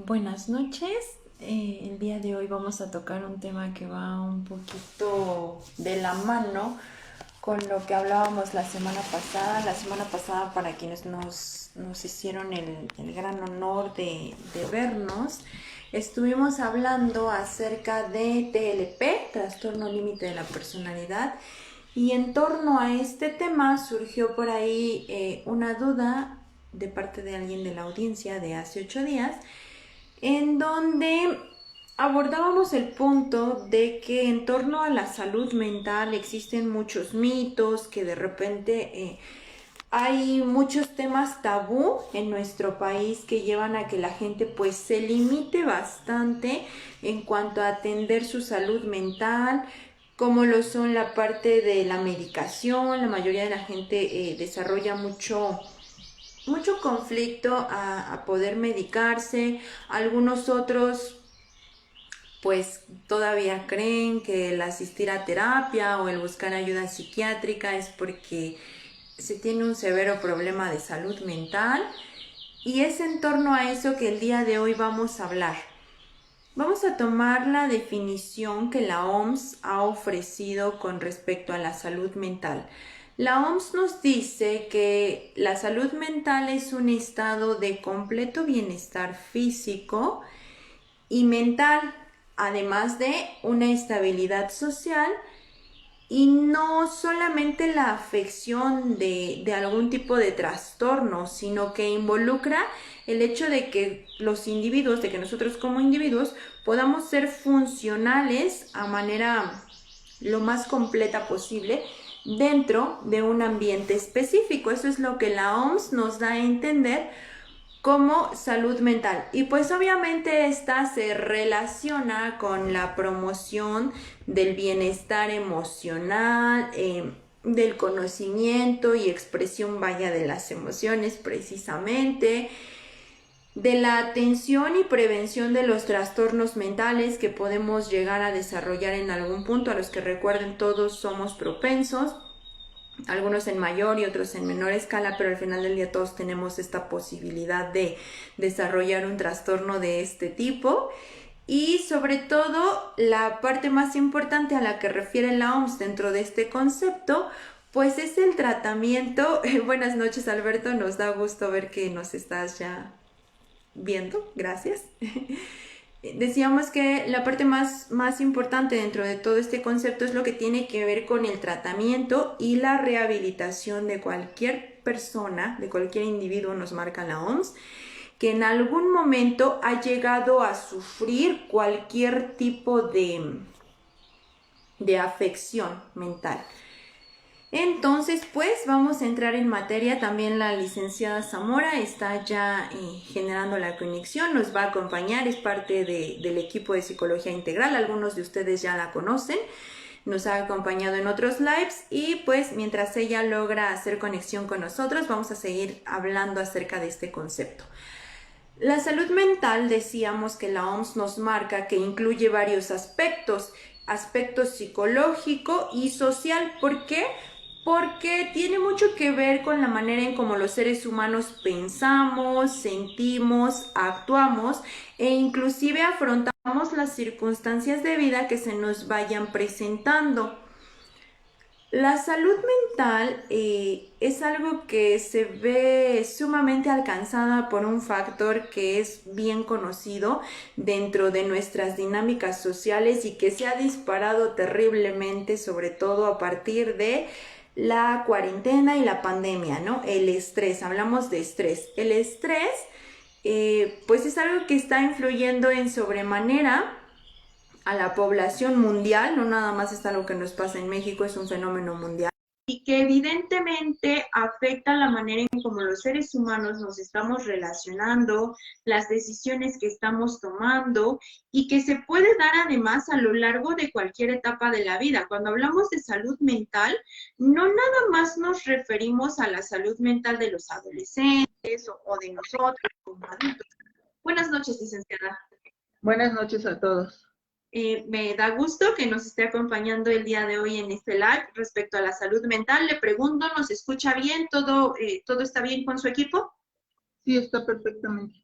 Buenas noches. El día de hoy vamos a tocar un tema que va un poquito de la mano con lo que hablábamos la semana pasada. La semana pasada, para quienes nos hicieron el gran honor de vernos, estuvimos hablando acerca de TLP, trastorno límite de la personalidad, y en torno a este tema surgió por ahí una duda de parte de alguien de la audiencia de hace 8 días, en donde abordábamos el punto de que en torno a la salud mental existen muchos mitos, que de repente hay muchos temas tabú en nuestro país que llevan a que la gente pues se limite bastante en cuanto a atender su salud mental, como lo son la parte de la medicación. La mayoría de la gente desarrolla mucho conflicto a poder medicarse. Algunos otros pues todavía creen que el asistir a terapia o el buscar ayuda psiquiátrica es porque se tiene un severo problema de salud mental, y es en torno a eso que el día de hoy vamos a hablar. Vamos a tomar la definición que la OMS ha ofrecido con respecto a la salud mental. La OMS nos dice que la salud mental es un estado de completo bienestar físico y mental, además de una estabilidad social, y no solamente la afección de algún tipo de trastorno, sino que involucra el hecho de que los individuos, de que nosotros como individuos podamos ser funcionales a manera lo más completa posible dentro de un ambiente específico. Eso es lo que la OMS nos da a entender como salud mental. Y pues obviamente esta se relaciona con la promoción del bienestar emocional, del conocimiento y expresión, vaya, de las emociones precisamente, de la atención y prevención de los trastornos mentales que podemos llegar a desarrollar en algún punto, a los que, recuerden, todos somos propensos, algunos en mayor y otros en menor escala, pero al final del día todos tenemos esta posibilidad de desarrollar un trastorno de este tipo. Y sobre todo, la parte más importante a la que refiere la OMS dentro de este concepto, pues es el tratamiento. Buenas noches, Alberto, nos da gusto ver que nos estás ya viendo, gracias. Decíamos que la parte más importante dentro de todo este concepto es lo que tiene que ver con el tratamiento y la rehabilitación de cualquier persona, de cualquier individuo, nos marca la OMS, que en algún momento ha llegado a sufrir cualquier tipo de afección mental. Entonces, pues vamos a entrar en materia. También la licenciada Zamora está ya generando la conexión, nos va a acompañar, es parte del equipo de Psicología Integral. Algunos de ustedes ya la conocen, nos ha acompañado en otros lives, y pues mientras ella logra hacer conexión con nosotros, vamos a seguir hablando acerca de este concepto. La salud mental, decíamos que la OMS nos marca que incluye varios aspecto psicológico y social. ¿Por qué? Porque tiene mucho que ver con la manera en cómo los seres humanos pensamos, sentimos, actuamos e inclusive afrontamos las circunstancias de vida que se nos vayan presentando. La salud mental es algo que se ve sumamente alcanzada por un factor que es bien conocido dentro de nuestras dinámicas sociales y que se ha disparado terriblemente, sobre todo a partir de la cuarentena y la pandemia, ¿no? El estrés, hablamos de estrés. El estrés, pues es algo que está influyendo en sobremanera a la población mundial. No nada más es algo que nos pasa en México, es un fenómeno mundial, y que evidentemente afecta la manera en cómo los seres humanos nos estamos relacionando, las decisiones que estamos tomando, y que se puede dar además a lo largo de cualquier etapa de la vida. Cuando hablamos de salud mental, no nada más nos referimos a la salud mental de los adolescentes o de nosotros como adultos. Buenas noches, licenciada. Buenas noches a todos. Me da gusto que nos esté acompañando el día de hoy en este live respecto a la salud mental. Le pregunto, ¿nos escucha bien? ¿Todo está bien con su equipo? Sí, está perfectamente.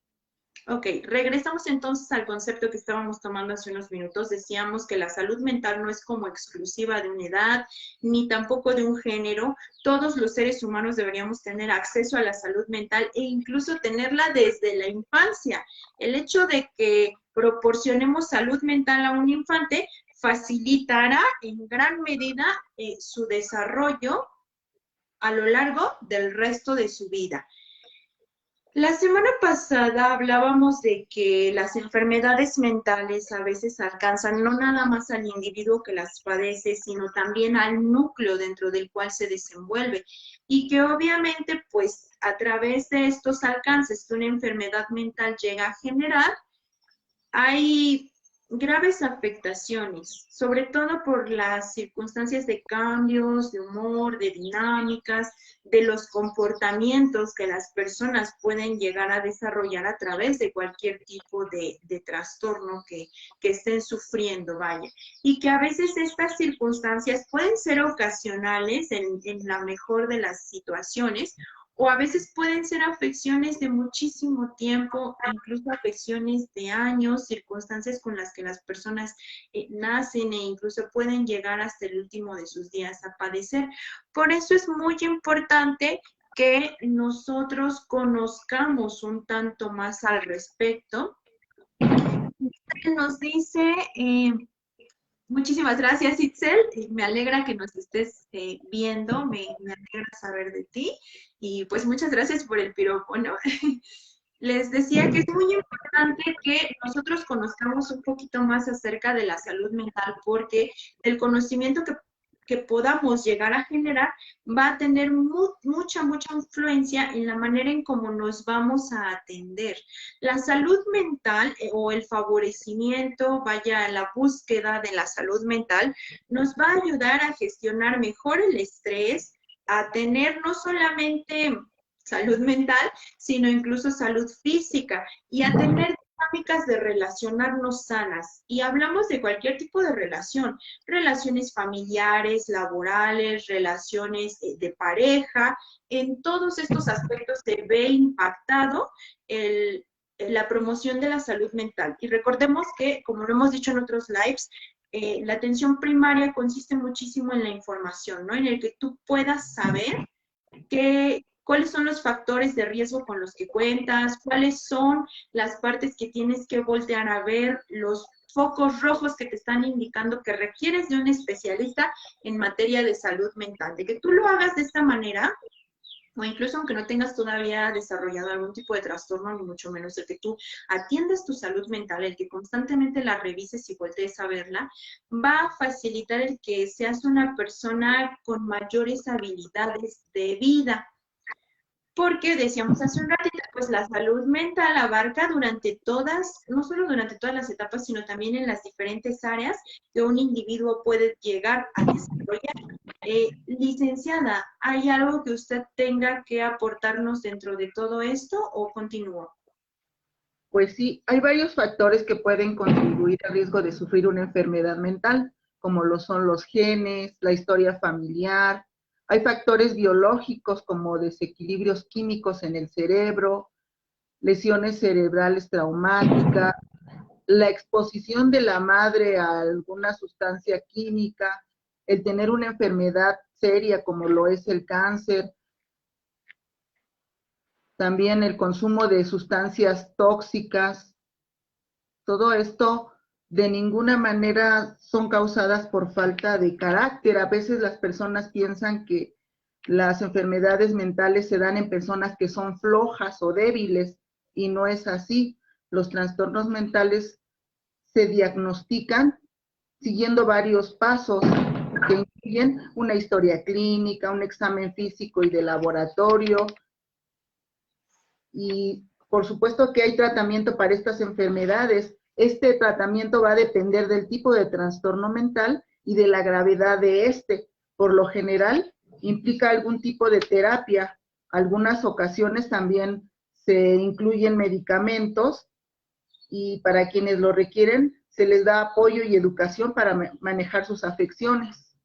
Ok, regresamos entonces al concepto que estábamos tomando hace unos minutos. Decíamos que la salud mental no es como exclusiva de una edad, ni tampoco de un género. Todos los seres humanos deberíamos tener acceso a la salud mental e incluso tenerla desde la infancia. El hecho de que proporcionemos salud mental a un infante facilitará en gran medida su desarrollo a lo largo del resto de su vida. La semana pasada hablábamos de que las enfermedades mentales a veces alcanzan no nada más al individuo que las padece, sino también al núcleo dentro del cual se desenvuelve y que obviamente pues a través de estos alcances que una enfermedad mental llega a generar, hay graves afectaciones, sobre todo por las circunstancias de cambios, de humor, de dinámicas, de los comportamientos que las personas pueden llegar a desarrollar a través de cualquier tipo de trastorno que estén sufriendo, vaya. Y que a veces estas circunstancias pueden ser ocasionales en la mejor de las situaciones, o a veces pueden ser afecciones de muchísimo tiempo, incluso afecciones de años, circunstancias con las que las personas nacen e incluso pueden llegar hasta el último de sus días a padecer. Por eso es muy importante que nosotros conozcamos un tanto más al respecto. Nos dice, muchísimas gracias, Itzel. Me alegra que nos estés viendo, me alegra saber de ti. Y pues muchas gracias por el piropo, ¿no? Les decía que es muy importante que nosotros conozcamos un poquito más acerca de la salud mental, porque el conocimiento que podamos llegar a generar va a tener mucha influencia en la manera en cómo nos vamos a atender. La salud mental o el favorecimiento, vaya, la búsqueda de la salud mental, nos va a ayudar a gestionar mejor el estrés, a tener no solamente salud mental, sino incluso salud física y a tener dinámicas de relacionarnos sanas. Y hablamos de cualquier tipo de relación, relaciones familiares, laborales, relaciones de pareja. En todos estos aspectos se ve impactado la promoción de la salud mental. Y recordemos que, como lo hemos dicho en otros lives, la atención primaria consiste muchísimo en la información, ¿no? En el que tú puedas saber cuáles son los factores de riesgo con los que cuentas, cuáles son las partes que tienes que voltear a ver, los focos rojos que te están indicando que requieres de un especialista en materia de salud mental. De que tú lo hagas de esta manera, o incluso aunque no tengas todavía desarrollado algún tipo de trastorno, ni mucho menos el que tú atiendas tu salud mental, el que constantemente la revises y voltees a verla, va a facilitar el que seas una persona con mayores habilidades de vida. Porque decíamos hace un ratito, pues la salud mental abarca durante todas, no solo durante todas las etapas, sino también en las diferentes áreas que un individuo puede llegar a desarrollar. Licenciada, ¿hay algo que usted tenga que aportarnos dentro de todo esto o continúo? Pues sí, hay varios factores que pueden contribuir al riesgo de sufrir una enfermedad mental, como lo son los genes, la historia familiar. Hay factores biológicos como desequilibrios químicos en el cerebro, lesiones cerebrales traumáticas, la exposición de la madre a alguna sustancia química, el tener una enfermedad seria como lo es el cáncer, también el consumo de sustancias tóxicas. Todo esto de ninguna manera son causadas por falta de carácter. A veces las personas piensan que las enfermedades mentales se dan en personas que son flojas o débiles y no es así. Los trastornos mentales se diagnostican siguiendo varios pasos que incluyen una historia clínica, un examen físico y de laboratorio, y por supuesto que hay tratamiento para estas enfermedades. Este tratamiento va a depender del tipo de trastorno mental y de la gravedad de este. Por lo general, implica algún tipo de terapia. Algunas ocasiones también se incluyen medicamentos y para quienes lo requieren se les da apoyo y educación para manejar sus afecciones.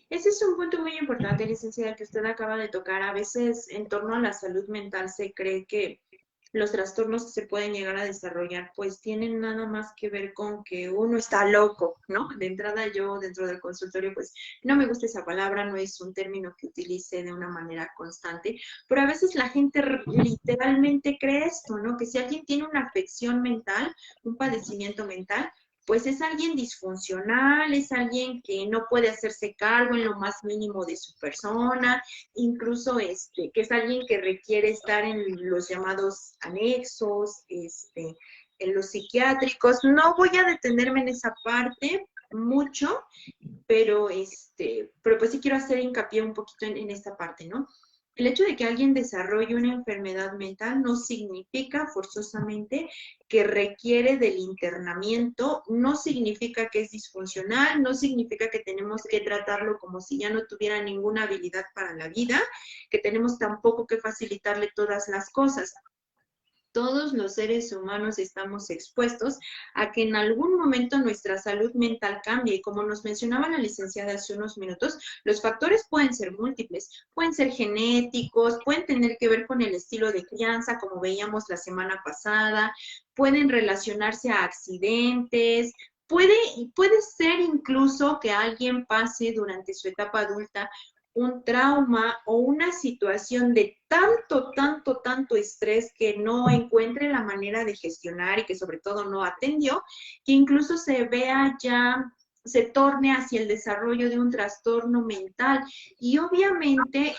Ese es un punto muy importante, licenciada, que usted acaba de tocar. A veces en torno a la salud mental se cree que los trastornos que se pueden llegar a desarrollar, pues tienen nada más que ver con que uno está loco, ¿no? De entrada yo dentro del consultorio, pues no me gusta esa palabra, no es un término que utilice de una manera constante, pero a veces la gente literalmente cree esto, ¿no? Que si alguien tiene una afección mental, un padecimiento mental, pues es alguien disfuncional, es alguien que no puede hacerse cargo en lo más mínimo de su persona, incluso que es alguien que requiere estar en los llamados anexos, en los psiquiátricos. No voy a detenerme en esa parte mucho, pero pues sí quiero hacer hincapié un poquito en esta parte, ¿no? El hecho de que alguien desarrolle una enfermedad mental no significa forzosamente que requiere del internamiento, no significa que es disfuncional, no significa que tenemos que tratarlo como si ya no tuviera ninguna habilidad para la vida, que tenemos tampoco que facilitarle todas las cosas. Todos los seres humanos estamos expuestos a que en algún momento nuestra salud mental cambie. Y como nos mencionaba la licenciada hace unos minutos, los factores pueden ser múltiples, pueden ser genéticos, pueden tener que ver con el estilo de crianza, como veíamos la semana pasada, pueden relacionarse a accidentes, puede ser incluso que alguien pase durante su etapa adulta un trauma o una situación de tanto estrés que no encuentre la manera de gestionar y que sobre todo no atendió, que incluso se vea ya, se torne hacia el desarrollo de un trastorno mental. Y obviamente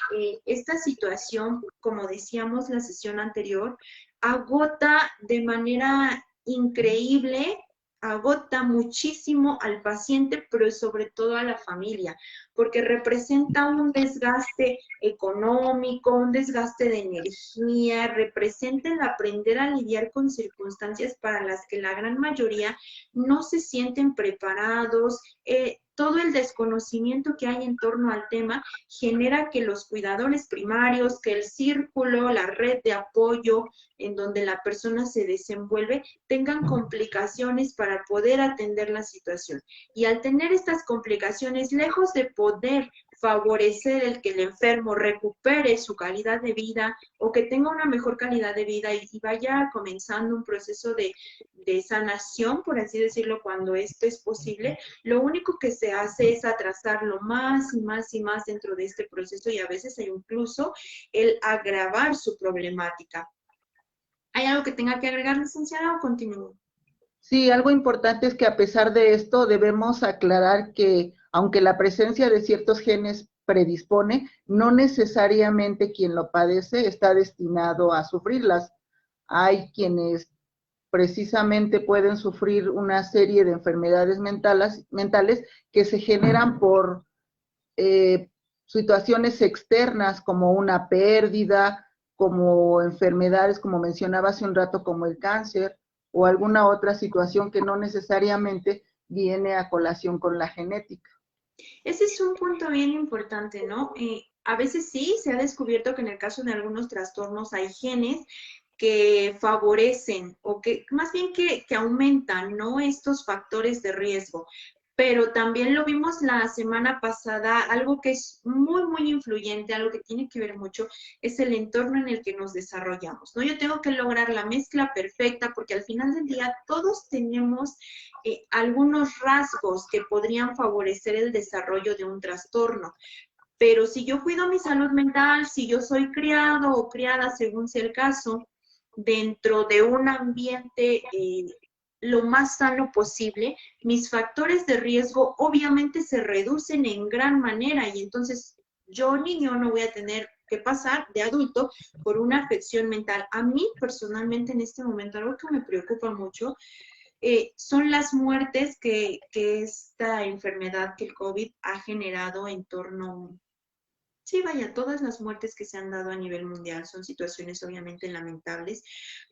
esta situación, como decíamos la sesión anterior, agota de manera increíble, agota muchísimo al paciente, pero sobre todo a la familia, porque representa un desgaste económico, un desgaste de energía, representa el aprender a lidiar con circunstancias para las que la gran mayoría no se sienten preparados. Todo el desconocimiento que hay en torno al tema genera que los cuidadores primarios, que el círculo, la red de apoyo en donde la persona se desenvuelve, tengan complicaciones para poder atender la situación. Y al tener estas complicaciones, lejos de poder favorecer el que el enfermo recupere su calidad de vida o que tenga una mejor calidad de vida y vaya comenzando un proceso de sanación, por así decirlo, cuando esto es posible, lo único que se hace es atrasarlo más y más y más dentro de este proceso y a veces hay incluso el agravar su problemática. ¿Hay algo que tenga que agregar, licenciada, o continúo? Sí, algo importante es que a pesar de esto debemos aclarar que aunque la presencia de ciertos genes predispone, no necesariamente quien lo padece está destinado a sufrirlas. Hay quienes precisamente pueden sufrir una serie de enfermedades mentales que se generan por situaciones externas como una pérdida, como enfermedades, como mencionaba hace un rato, como el cáncer o alguna otra situación que no necesariamente viene a colación con la genética. Ese es un punto bien importante, ¿no? A veces sí se ha descubierto que en el caso de algunos trastornos hay genes que favorecen o que más bien que aumentan, ¿no? Estos factores de riesgo. Pero también lo vimos la semana pasada, algo que es muy influyente, algo que tiene que ver mucho, es el entorno en el que nos desarrollamos, ¿no? Yo tengo que lograr la mezcla perfecta porque al final del día todos tenemos algunos rasgos que podrían favorecer el desarrollo de un trastorno. Pero si yo cuido mi salud mental, si yo soy criado o criada, según sea el caso, dentro de un ambiente lo más sano posible, mis factores de riesgo obviamente se reducen en gran manera y entonces yo niño no voy a tener que pasar de adulto por una afección mental. A mí personalmente en este momento algo que me preocupa mucho son las muertes que esta enfermedad, que el COVID ha generado en torno. Sí, vaya, todas las muertes que se han dado a nivel mundial son situaciones obviamente lamentables,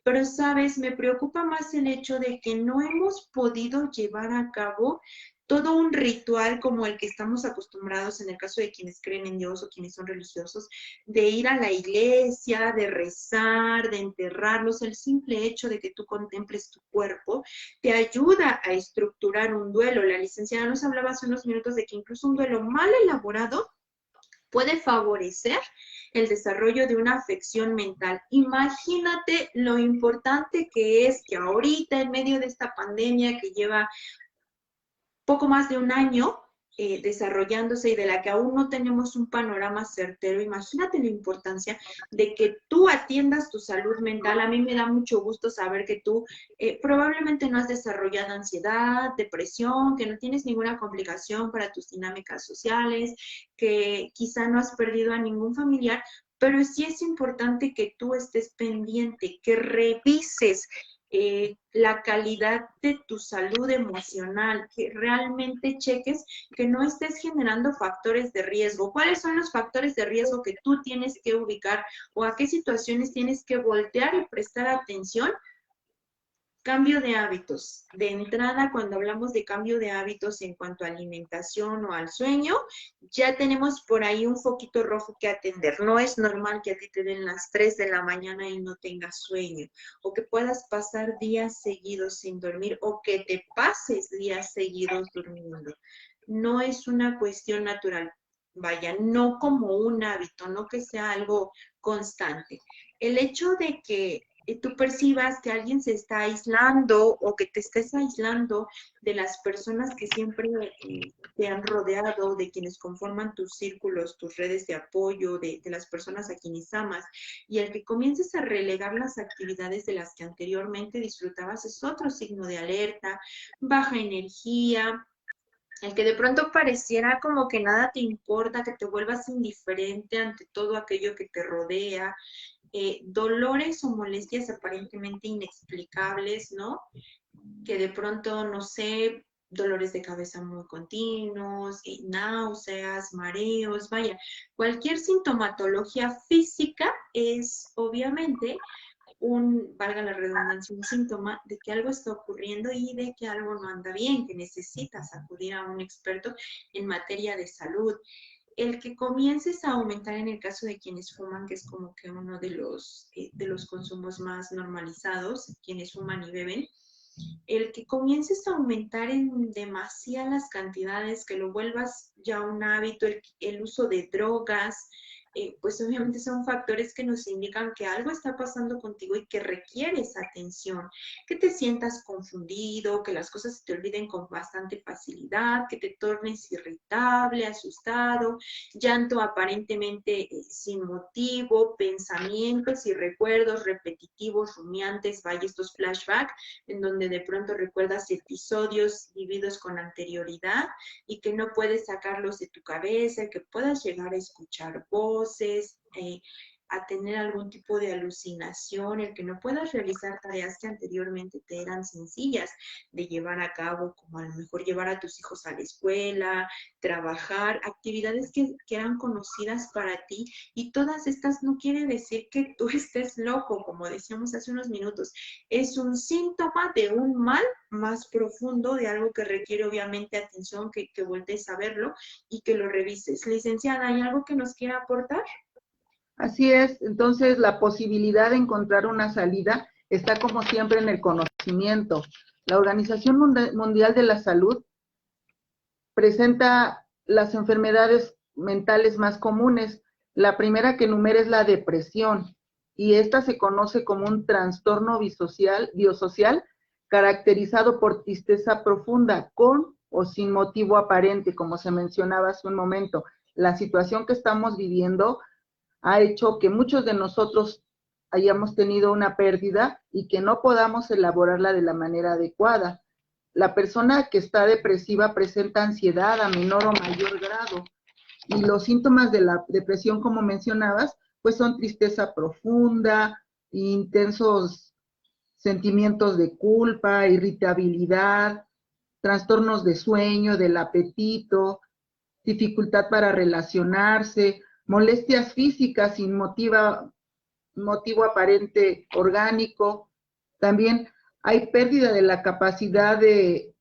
pero sabes, me preocupa más el hecho de que no hemos podido llevar a cabo todo un ritual como el que estamos acostumbrados en el caso de quienes creen en Dios o quienes son religiosos, de ir a la iglesia, de rezar, de enterrarlos. El simple hecho de que tú contemples tu cuerpo te ayuda a estructurar un duelo. La licenciada nos hablaba hace unos minutos de que incluso un duelo mal elaborado puede favorecer el desarrollo de una afección mental. Imagínate lo importante que es que ahorita en medio de esta pandemia que lleva poco más de un año desarrollándose y de la que aún no tenemos un panorama certero, imagínate la importancia de que tú atiendas tu salud mental. A mí me da mucho gusto saber que tú probablemente no has desarrollado ansiedad, depresión, que no tienes ninguna complicación para tus dinámicas sociales, que quizá no has perdido a ningún familiar, pero sí es importante que tú estés pendiente, que revises la calidad de tu salud emocional, que realmente cheques que no estés generando factores de riesgo. ¿Cuáles son los factores de riesgo que tú tienes que ubicar o a qué situaciones tienes que voltear y prestar atención? Cambio de hábitos. De entrada, cuando hablamos de cambio de hábitos en cuanto a alimentación o al sueño, ya tenemos por ahí un foquito rojo que atender. No es normal que a ti te den las 3 de la mañana y no tengas sueño, o que puedas pasar días seguidos sin dormir, o que te pases días seguidos durmiendo. No es una cuestión natural. Vaya, no como un hábito, no que sea algo constante. El hecho de que tú percibas que alguien se está aislando o que te estés aislando de las personas que siempre te han rodeado, de quienes conforman tus círculos, tus redes de apoyo, de las personas a quienes amas, y el que comiences a relegar las actividades de las que anteriormente disfrutabas es otro signo de alerta, baja energía, el que de pronto pareciera como que nada te importa, que te vuelvas indiferente ante todo aquello que te rodea, dolores o molestias aparentemente inexplicables, ¿no? Que de pronto, no sé, dolores de cabeza muy continuos, náuseas, mareos, vaya, cualquier sintomatología física es obviamente valga la redundancia, un síntoma de que algo está ocurriendo y de que algo no anda bien, que necesitas acudir a un experto en materia de salud. El que comiences a aumentar en el caso de quienes fuman, que es como que uno de los consumos más normalizados, quienes fuman y beben, el que comiences a aumentar en demasiadas cantidades, que lo vuelvas ya un hábito, el uso de drogas, pues obviamente son factores que nos indican que algo está pasando contigo y que requieres atención, que te sientas confundido, que las cosas se te olviden con bastante facilidad, que te tornes irritable, asustado, llanto aparentemente sin motivo, pensamientos y recuerdos repetitivos, rumiantes, vaya estos flashbacks, en donde de pronto recuerdas episodios vividos con anterioridad y que no puedes sacarlos de tu cabeza, que puedas llegar a escuchar voces, a tener algún tipo de alucinación, el que no puedas realizar tareas que anteriormente te eran sencillas de llevar a cabo, como a lo mejor llevar a tus hijos a la escuela, trabajar, actividades que eran conocidas para ti, y todas estas no quiere decir que tú estés loco, como decíamos hace unos minutos, es un síntoma de un mal más profundo, de algo que requiere obviamente atención, que voltees a verlo y que lo revises. Licenciada, ¿hay algo que nos quiera aportar? Así es, entonces la posibilidad de encontrar una salida está como siempre en el conocimiento. La Organización Mundial de la Salud presenta las enfermedades mentales más comunes. La primera que enumera es la depresión, y esta se conoce como un trastorno biosocial caracterizado por tristeza profunda, con o sin motivo aparente, como se mencionaba hace un momento. La situación que estamos viviendo ha hecho que muchos de nosotros hayamos tenido una pérdida y que no podamos elaborarla de la manera adecuada. La persona que está depresiva presenta ansiedad a menor o mayor grado, y los síntomas de la depresión, como mencionabas, pues son tristeza profunda, intensos sentimientos de culpa, irritabilidad, trastornos de sueño, del apetito, dificultad para relacionarse, molestias físicas sin motivo aparente orgánico. También hay pérdida de la capacidad de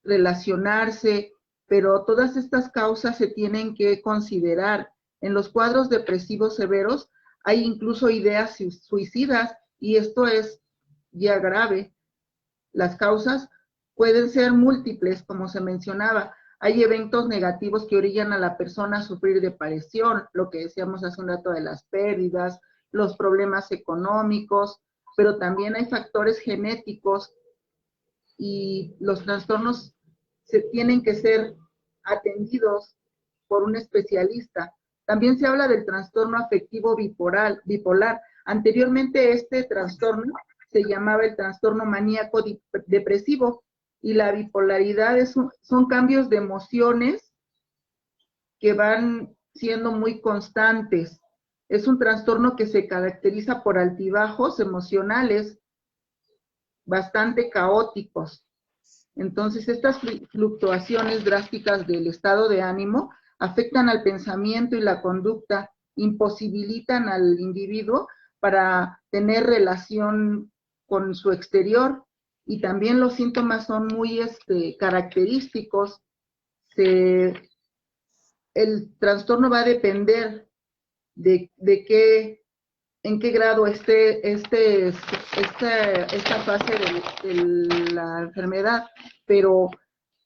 relacionarse, pero todas estas causas se tienen que considerar. En los cuadros depresivos severos hay incluso ideas suicidas, y esto es ya grave. Las causas pueden ser múltiples, como se mencionaba. hay eventos negativos que orillan a la persona a sufrir depresión, lo que decíamos hace un rato de las pérdidas, los problemas económicos, pero también hay factores genéticos y los trastornos se tienen que ser atendidos por un especialista. También se habla del trastorno afectivo bipolar. Anteriormente este trastorno se llamaba el trastorno maníaco depresivo y la bipolaridad son cambios de emociones que van siendo muy constantes. Es un trastorno que se caracteriza por altibajos emocionales bastante caóticos. Entonces, estas fluctuaciones drásticas del estado de ánimo afectan al pensamiento y la conducta, imposibilitan al individuo para tener relación con su exterior, y también los síntomas son muy característicos. El trastorno va a depender de en qué grado esté esta fase de la enfermedad, pero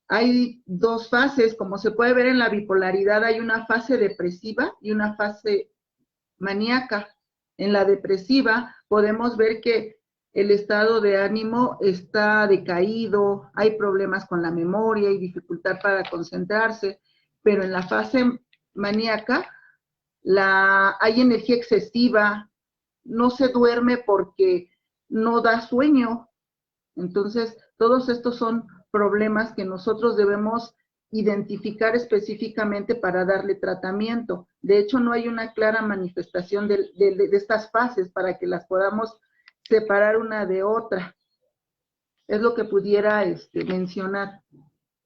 hay dos fases, como se puede ver en la bipolaridad, hay una fase depresiva y una fase maníaca. En la depresiva podemos ver que el estado de ánimo está decaído, hay problemas con la memoria y dificultad para concentrarse, pero en la fase maníaca hay energía excesiva, no se duerme porque no da sueño. Entonces, todos estos son problemas que nosotros debemos identificar específicamente para darle tratamiento. De hecho, no hay una clara manifestación de estas fases para que las podamos separar una de otra. Es lo que pudiera mencionar.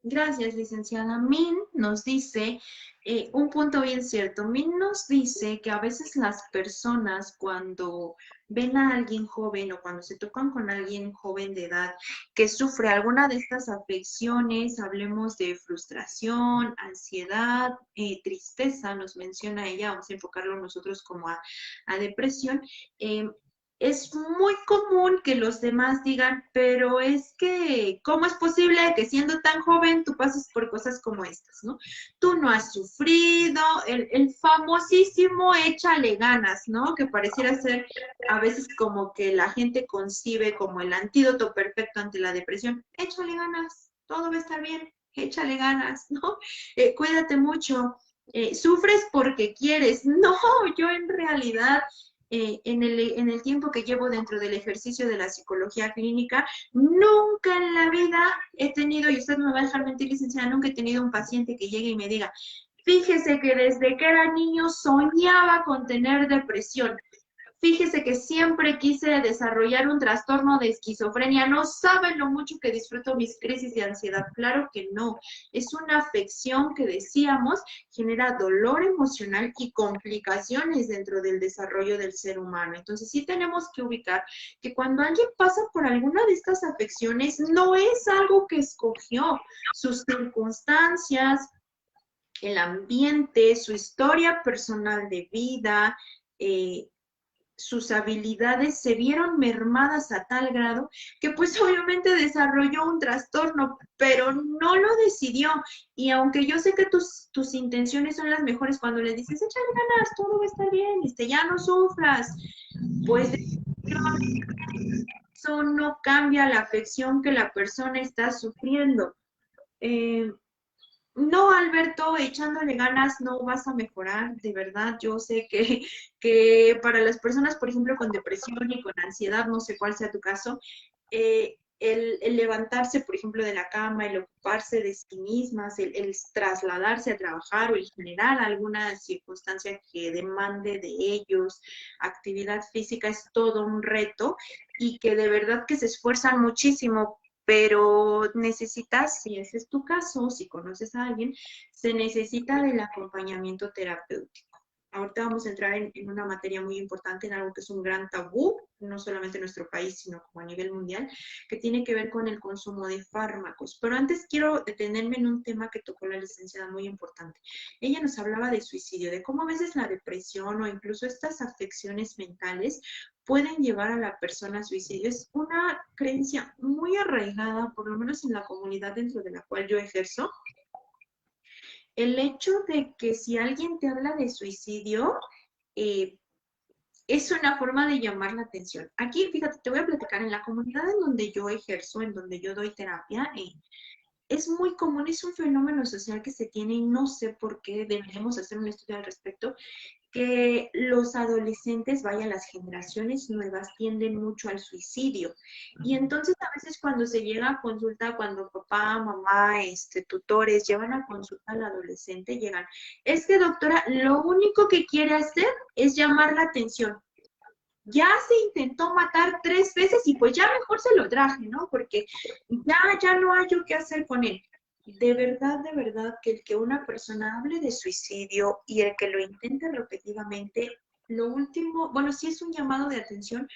Gracias, licenciada. Min nos dice un punto bien cierto. Min nos dice que a veces las personas cuando ven a alguien joven o cuando se tocan con alguien joven de edad que sufre alguna de estas afecciones, hablemos de frustración, ansiedad, tristeza, nos menciona ella, vamos a enfocarlo nosotros como a depresión, es muy común que los demás digan, pero es que, ¿cómo es posible que siendo tan joven tú pases por cosas como estas, ¿no? Tú no has sufrido, el famosísimo échale ganas, ¿no? Que pareciera ser a veces como que la gente concibe como el antídoto perfecto ante la depresión. Échale ganas, todo va a estar bien, échale ganas, ¿no? Cuídate mucho, sufres porque quieres. No, yo en realidad... en el tiempo que llevo dentro del ejercicio de la psicología clínica, nunca en la vida he tenido, y usted me va a dejar mentir, licenciada, nunca he tenido un paciente que llegue y me diga, fíjese que desde que era niño soñaba con tener depresión. Fíjese que siempre quise desarrollar un trastorno de esquizofrenia. No saben lo mucho que disfruto mis crisis de ansiedad. Claro que no. Es una afección que decíamos genera dolor emocional y complicaciones dentro del desarrollo del ser humano. Entonces sí tenemos que ubicar que cuando alguien pasa por alguna de estas afecciones no es algo que escogió. Sus circunstancias, el ambiente, su historia personal de vida, sus habilidades se vieron mermadas a tal grado que pues obviamente desarrolló un trastorno, pero no lo decidió. Y aunque yo sé que tus intenciones son las mejores cuando le dices, échale ganas, todo va a estar bien, ya no sufras, pues eso no cambia la afección que la persona está sufriendo. No, Alberto, echándole ganas no vas a mejorar, de verdad. Yo sé que para las personas, por ejemplo, con depresión y con ansiedad, no sé cuál sea tu caso, el levantarse, por ejemplo, de la cama, el ocuparse de sí mismas, el trasladarse a trabajar o el generar alguna circunstancia que demande de ellos, actividad física, es todo un reto y que de verdad que se esfuerzan muchísimo, pero necesitas, si ese es tu caso, si conoces a alguien, se necesita del acompañamiento terapéutico. Ahorita vamos a entrar en una materia muy importante, en algo que es un gran tabú, no solamente en nuestro país, sino como a nivel mundial, que tiene que ver con el consumo de fármacos. Pero antes quiero detenerme en un tema que tocó la licenciada muy importante. Ella nos hablaba de suicidio, de cómo a veces la depresión o incluso estas afecciones mentales pueden llevar a la persona a suicidio. Es una creencia muy arraigada, por lo menos en la comunidad dentro de la cual yo ejerzo, El hecho de que si alguien te habla de suicidio, eh, es una forma de llamar la atención. Aquí, fíjate, te voy a platicar, en la comunidad en donde yo ejerzo, en donde yo doy terapia, es muy común, es un fenómeno social que se tiene y no sé por qué deberíamos hacer un estudio al respecto, que los adolescentes, vaya, las generaciones nuevas tienden mucho al suicidio. Y entonces a veces cuando se llega a consulta, cuando papá, mamá, tutores llevan a consulta al adolescente, llegan, es que doctora, lo único que quiere hacer es llamar la atención. Ya se intentó matar 3 veces y pues ya mejor se lo traje, ¿no? Porque ya no hay yo qué hacer con él. De verdad, que el que una persona hable de suicidio y el que lo intente repetidamente, lo último, bueno, sí es un llamado de atención,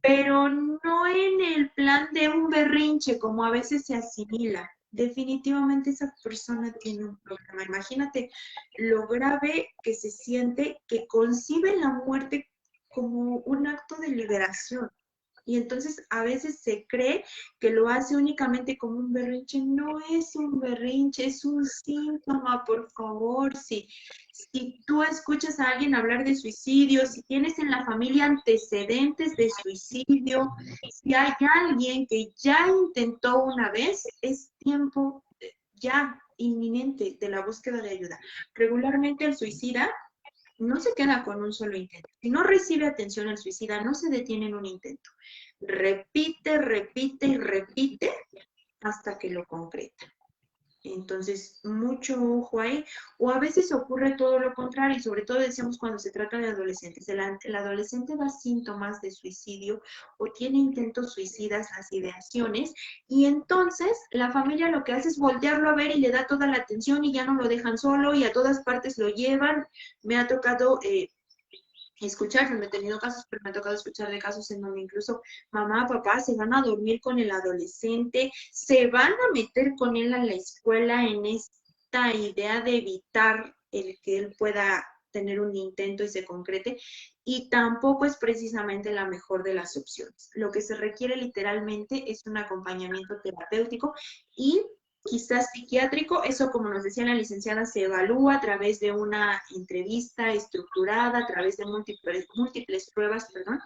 pero no en el plan de un berrinche, como a veces se asimila. Definitivamente esa persona tiene un problema. Imagínate lo grave que se siente, que concibe la muerte como un acto de liberación. Y entonces a veces se cree que lo hace únicamente como un berrinche. No es un berrinche, es un síntoma, por favor. Si tú escuchas a alguien hablar de suicidio, si tienes en la familia antecedentes de suicidio, si hay alguien que ya intentó una vez, es tiempo ya inminente de la búsqueda de ayuda. Regularmente el suicida no se queda con un solo intento. Si no recibe atención el suicida, no se detiene en un intento. Repite, repite y repite hasta que lo concreta. Entonces, mucho ojo ahí. O a veces ocurre todo lo contrario, y sobre todo decíamos cuando se trata de adolescentes. El adolescente da síntomas de suicidio o tiene intentos suicidas, las ideaciones, y entonces la familia lo que hace es voltearlo a ver y le da toda la atención y ya no lo dejan solo y a todas partes lo llevan. Me ha tocado escuchar, no he tenido casos, pero me ha tocado escuchar de casos en donde incluso mamá, papá se van a dormir con el adolescente, se van a meter con él a la escuela en esta idea de evitar el que él pueda tener un intento y se concrete, y tampoco es precisamente la mejor de las opciones. Lo que se requiere literalmente es un acompañamiento terapéutico y quizás psiquiátrico. Eso, como nos decía la licenciada, se evalúa a través de una entrevista estructurada, a través de múltiples pruebas, perdón,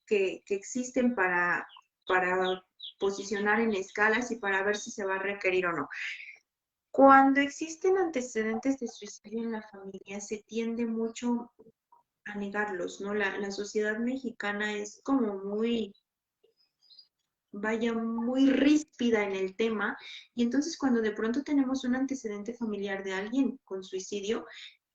que existen para posicionar en escalas y para ver si se va a requerir o no. Cuando existen antecedentes de suicidio en la familia, se tiende mucho a negarlos, ¿no? La sociedad mexicana es como muy, vaya, muy ríspida en el tema, y entonces cuando de pronto tenemos un antecedente familiar de alguien con suicidio,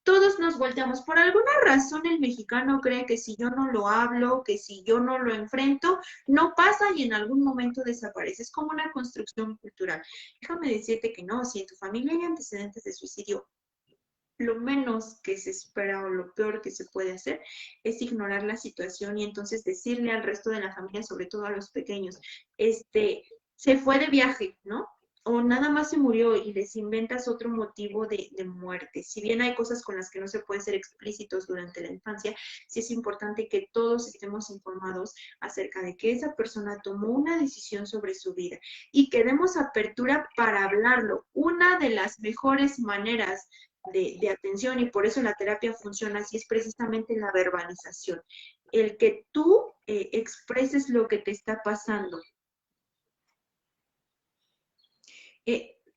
todos nos volteamos. Por alguna razón el mexicano cree que si yo no lo hablo, que si yo no lo enfrento, no pasa y en algún momento desaparece. Es como una construcción cultural. Déjame decirte que no, si en tu familia hay antecedentes de suicidio, lo menos que se espera o lo peor que se puede hacer es ignorar la situación y entonces decirle al resto de la familia, sobre todo a los pequeños, se fue de viaje, ¿no? O nada más se murió y les inventas otro motivo de muerte. Si bien hay cosas con las que no se puede ser explícitos durante la infancia, sí es importante que todos estemos informados acerca de que esa persona tomó una decisión sobre su vida y que demos apertura para hablarlo. Una de las mejores maneras de atención, y por eso la terapia funciona así, es precisamente la verbalización. El que tú expreses lo que te está pasando.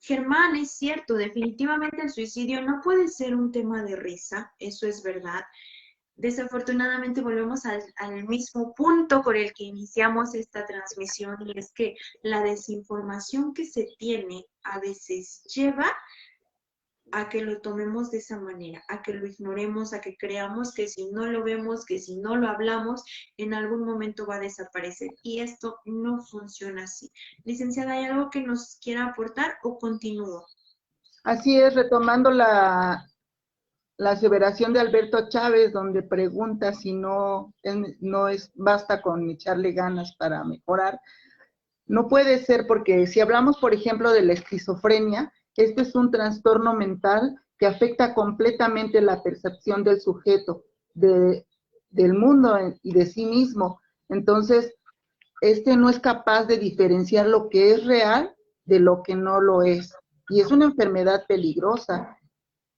Germán, es cierto, definitivamente el suicidio no puede ser un tema de risa, eso es verdad. Desafortunadamente volvemos al mismo punto por el que iniciamos esta transmisión, y es que la desinformación que se tiene a veces lleva a que lo tomemos de esa manera, a que lo ignoremos, a que creamos que si no lo vemos, que si no lo hablamos, en algún momento va a desaparecer. Y esto no funciona así. Licenciada, ¿hay algo que nos quiera aportar o continúo? Así es, retomando la aseveración de Alberto Chávez, donde pregunta si no es basta con echarle ganas para mejorar. No puede ser, porque si hablamos, por ejemplo, de la esquizofrenia, este es un trastorno mental que afecta completamente la percepción del sujeto, del mundo y de sí mismo. Entonces, no es capaz de diferenciar lo que es real de lo que no lo es. Y es una enfermedad peligrosa.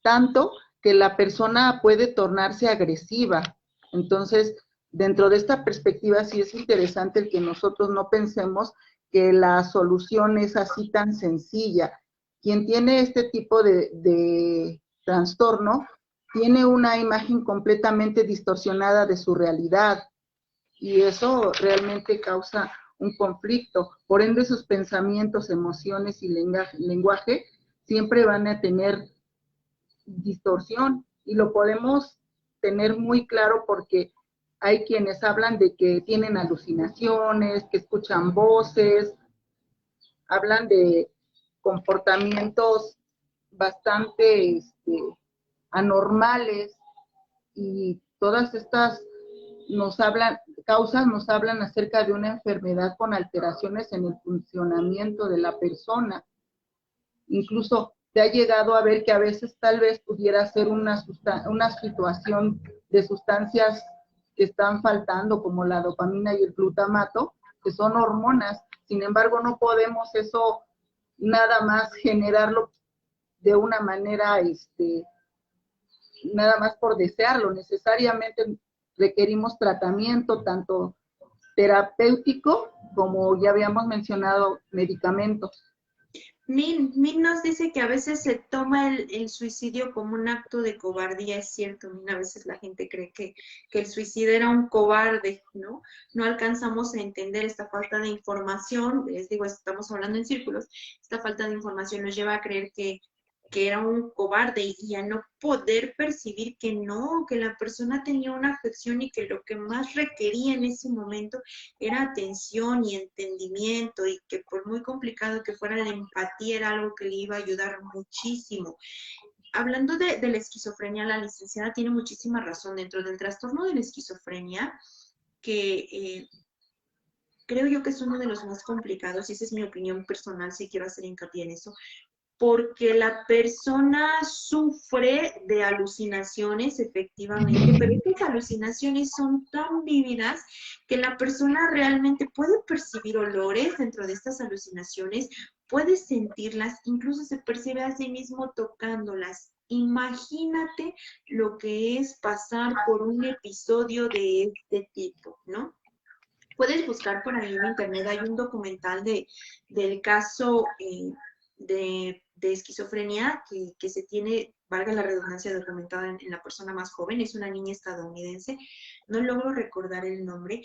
tanto que la persona puede tornarse agresiva. Entonces, dentro de esta perspectiva sí es interesante el que nosotros no pensemos que la solución es así tan sencilla. Quien tiene este tipo de trastorno tiene una imagen completamente distorsionada de su realidad y eso realmente causa un conflicto. Por ende, sus pensamientos, emociones y lenguaje siempre van a tener distorsión y lo podemos tener muy claro porque hay quienes hablan de que tienen alucinaciones, que escuchan voces, hablan de comportamientos bastante anormales y todas estas causas nos hablan acerca de una enfermedad con alteraciones en el funcionamiento de la persona. Incluso te ha llegado a ver que a veces tal vez pudiera ser una situación de sustancias que están faltando, como la dopamina y el glutamato, que son hormonas. Sin embargo, no podemos eso nada más generarlo de una manera, nada más por desearlo. Necesariamente requerimos tratamiento, tanto terapéutico como ya habíamos mencionado, medicamentos. Min nos dice que a veces se toma el suicidio como un acto de cobardía, es cierto, Min, a veces la gente cree que el suicida era un cobarde, ¿no? No alcanzamos a entender esta falta de información, les digo, estamos hablando en círculos, esta falta de información nos lleva a creer que era un cobarde y a no poder percibir que no, que la persona tenía una afección y que lo que más requería en ese momento era atención y entendimiento y que por muy complicado que fuera la empatía era algo que le iba a ayudar muchísimo. Hablando de la esquizofrenia, la licenciada tiene muchísima razón dentro del trastorno de la esquizofrenia, que creo yo que es uno de los más complicados y esa es mi opinión personal, si quiero hacer hincapié en eso, porque la persona sufre de alucinaciones, efectivamente, pero estas alucinaciones son tan vívidas que la persona realmente puede percibir olores dentro de estas alucinaciones, puede sentirlas, incluso se percibe a sí mismo tocándolas. Imagínate lo que es pasar por un episodio de este tipo, ¿no? Puedes buscar por ahí en internet, hay un documental del caso de esquizofrenia que se tiene, valga la redundancia, documentada en la persona más joven, es una niña estadounidense, no logro recordar el nombre.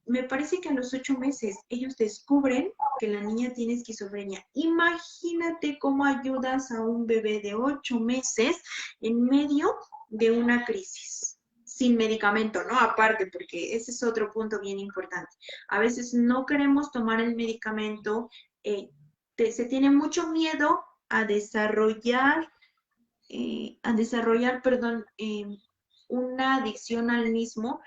Me parece que a los 8 meses ellos descubren que la niña tiene esquizofrenia. Imagínate cómo ayudas a un bebé de 8 meses en medio de una crisis sin medicamento, ¿no? Aparte, porque ese es otro punto bien importante. A veces no queremos tomar el medicamento, se tiene mucho miedo a desarrollar, perdón, una adicción al mismo,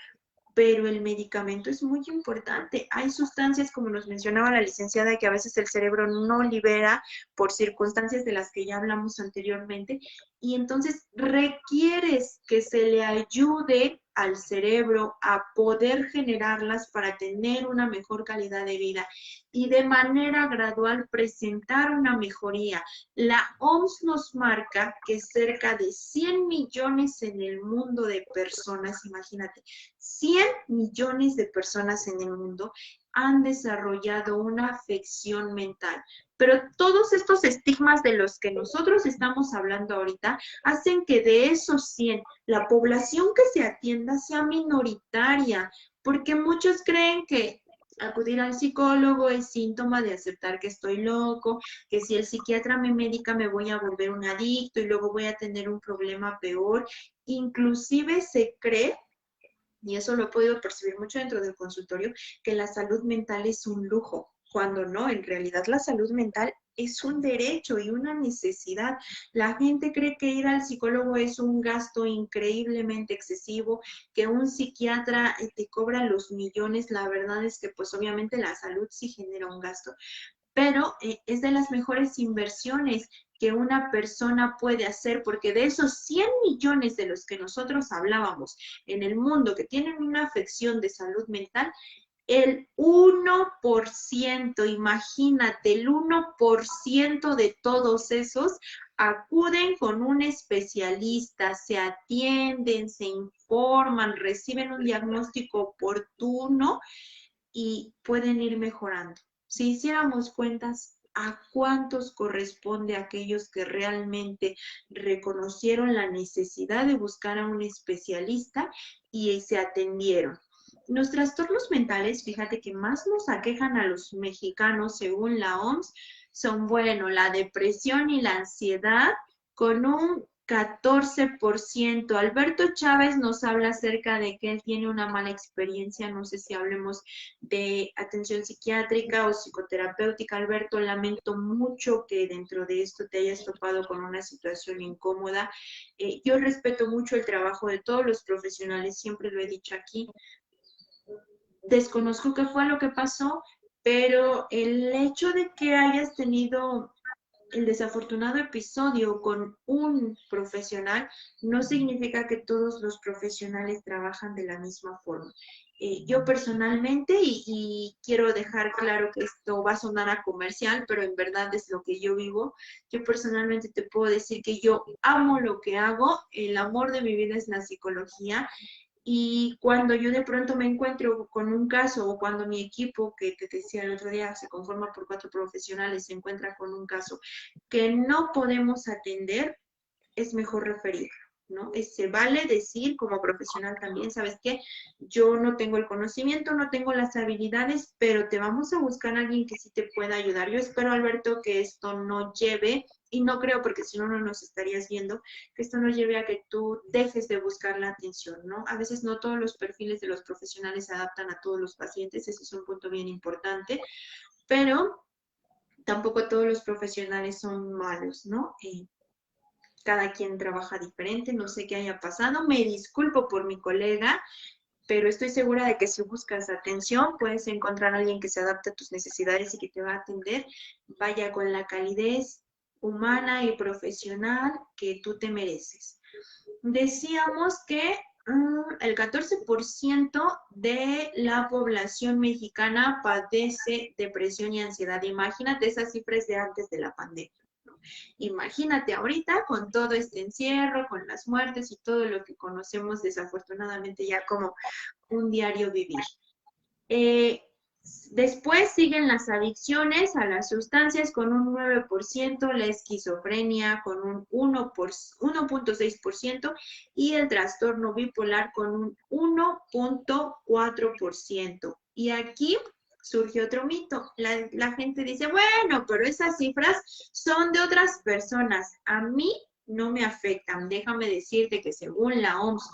pero el medicamento es muy importante. Hay sustancias, como nos mencionaba la licenciada, que a veces el cerebro no libera por circunstancias de las que ya hablamos anteriormente, y entonces requieres que se le ayude al cerebro a poder generarlas para tener una mejor calidad de vida y de manera gradual presentar una mejoría. La OMS nos marca que cerca de 100 millones en el mundo de personas, imagínate, 100 millones de personas en el mundo han desarrollado una afección mental. Pero todos estos estigmas de los que nosotros estamos hablando ahorita hacen que de esos 100, la población que se atienda sea minoritaria, porque muchos creen que acudir al psicólogo es síntoma de aceptar que estoy loco, que si el psiquiatra me medica me voy a volver un adicto y luego voy a tener un problema peor. Inclusive se cree, y eso lo he podido percibir mucho dentro del consultorio, que la salud mental es un lujo, cuando no, en realidad la salud mental es un derecho y una necesidad. La gente cree que ir al psicólogo es un gasto increíblemente excesivo, que un psiquiatra te cobra los millones. La verdad es que pues obviamente la salud sí genera un gasto, pero es de las mejores inversiones que una persona puede hacer, porque de esos 100 millones de los que nosotros hablábamos en el mundo que tienen una afección de salud mental, el 1%, imagínate, el 1% de todos esos acuden con un especialista, se atienden, se informan, reciben un diagnóstico oportuno y pueden ir mejorando. Si hiciéramos cuentas, ¿a cuántos corresponde a aquellos que realmente reconocieron la necesidad de buscar a un especialista y se atendieron? Los trastornos mentales, fíjate que más nos aquejan a los mexicanos, según la OMS, son, bueno, la depresión y la ansiedad con un 14%. Alberto Chávez nos habla acerca de que él tiene una mala experiencia, no sé si hablemos de atención psiquiátrica o psicoterapéutica. Alberto, lamento mucho que dentro de esto te hayas topado con una situación incómoda. Yo respeto mucho el trabajo de todos los profesionales, siempre lo he dicho aquí. Desconozco qué fue lo que pasó, pero el hecho de que hayas tenido el desafortunado episodio con un profesional no significa que todos los profesionales trabajan de la misma forma. Yo personalmente, y quiero dejar claro que esto va a sonar a comercial, pero en verdad es lo que yo vivo, yo personalmente te puedo decir que yo amo lo que hago, el amor de mi vida es la psicología. Y cuando yo de pronto me encuentro con un caso o cuando mi equipo, que te decía el otro día, se conforma por 4 profesionales, se encuentra con un caso que no podemos atender, es mejor referirlo, ¿no? Se vale decir como profesional también, ¿sabes qué? Yo no tengo el conocimiento, no tengo las habilidades, pero te vamos a buscar a alguien que sí te pueda ayudar. Yo espero, Alberto, que esto no lleve, y no creo porque si no, no nos estarías viendo, que esto no lleve a que tú dejes de buscar la atención, ¿no? A veces no todos los perfiles de los profesionales se adaptan a todos los pacientes, ese es un punto bien importante, pero tampoco todos los profesionales son malos, ¿no? Cada quien trabaja diferente, no sé qué haya pasado, me disculpo por mi colega, pero estoy segura de que si buscas atención, puedes encontrar a alguien que se adapte a tus necesidades y que te va a atender, vaya con la calidez humana y profesional que tú te mereces. Decíamos que el 14% de la población mexicana padece depresión y ansiedad. Imagínate esas cifras de antes de la pandemia. Imagínate ahorita con todo este encierro, con las muertes y todo lo que conocemos desafortunadamente ya como un diario vivir. Después siguen las adicciones a las sustancias con un 9%, la esquizofrenia con un 1.6% y el trastorno bipolar con un 1.4%. Y aquí surge otro mito. La gente dice, bueno, pero esas cifras son de otras personas. A mí no me afectan. Déjame decirte que según la OMS,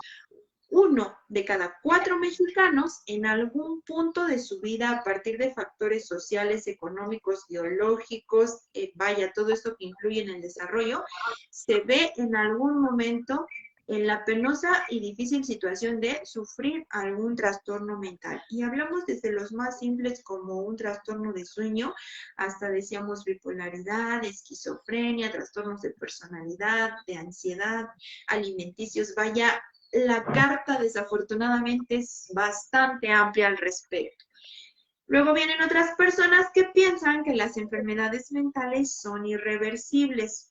1 de cada 4 mexicanos en algún punto de su vida, a partir de factores sociales, económicos, biológicos, vaya, todo esto que incluye en el desarrollo, se ve en algún momento en la penosa y difícil situación de sufrir algún trastorno mental. Y hablamos desde los más simples como un trastorno de sueño, hasta decíamos bipolaridad, esquizofrenia, trastornos de personalidad, de ansiedad, alimenticios, vaya, la carta desafortunadamente es bastante amplia al respecto. Luego vienen otras personas que piensan que las enfermedades mentales son irreversibles.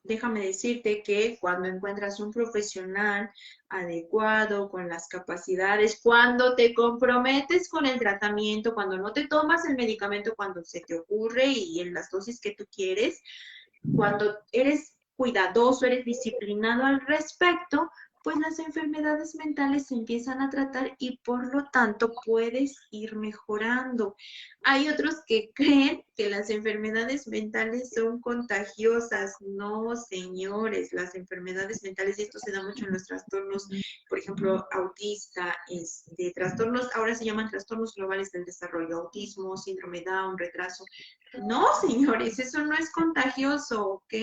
Déjame decirte que cuando encuentras un profesional adecuado, con las capacidades, cuando te comprometes con el tratamiento, cuando no te tomas el medicamento cuando se te ocurre y en las dosis que tú quieres, cuando eres cuidadoso, eres disciplinado al respecto, pues las enfermedades mentales se empiezan a tratar y por lo tanto puedes ir mejorando. Hay otros que creen que las enfermedades mentales son contagiosas. No, señores, las enfermedades mentales, y esto se da mucho en los trastornos, por ejemplo, autista, trastornos, ahora se llaman trastornos globales del desarrollo, autismo, síndrome Down, retraso. No, señores, eso no es contagioso, ¿ok?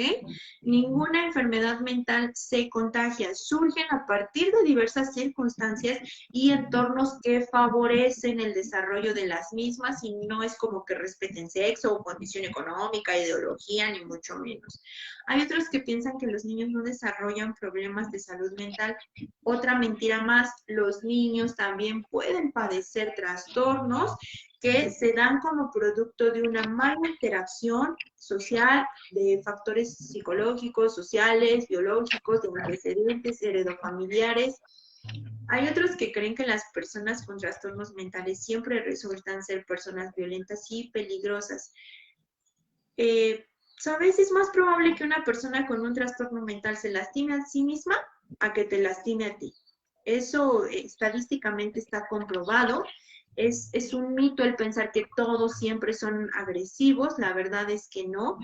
Ninguna enfermedad mental se contagia. Surgen a partir de diversas circunstancias y entornos que favorecen el desarrollo de las mismas y no es como que respeten sexo, sexo o condición económica, ideología, ni mucho menos. Hay otros que piensan que los niños no desarrollan problemas de salud mental. Otra mentira más, los niños también pueden padecer trastornos que se dan como producto de una mala interacción social, de factores psicológicos, sociales, biológicos, de antecedentes heredofamiliares. Hay otros que creen que las personas con trastornos mentales siempre resultan ser personas violentas y peligrosas. ¿Sabes? Es más probable que una persona con un trastorno mental se lastime a sí misma a que te lastime a ti. Eso estadísticamente está comprobado. Es un mito el pensar que todos siempre son agresivos. La verdad es que no.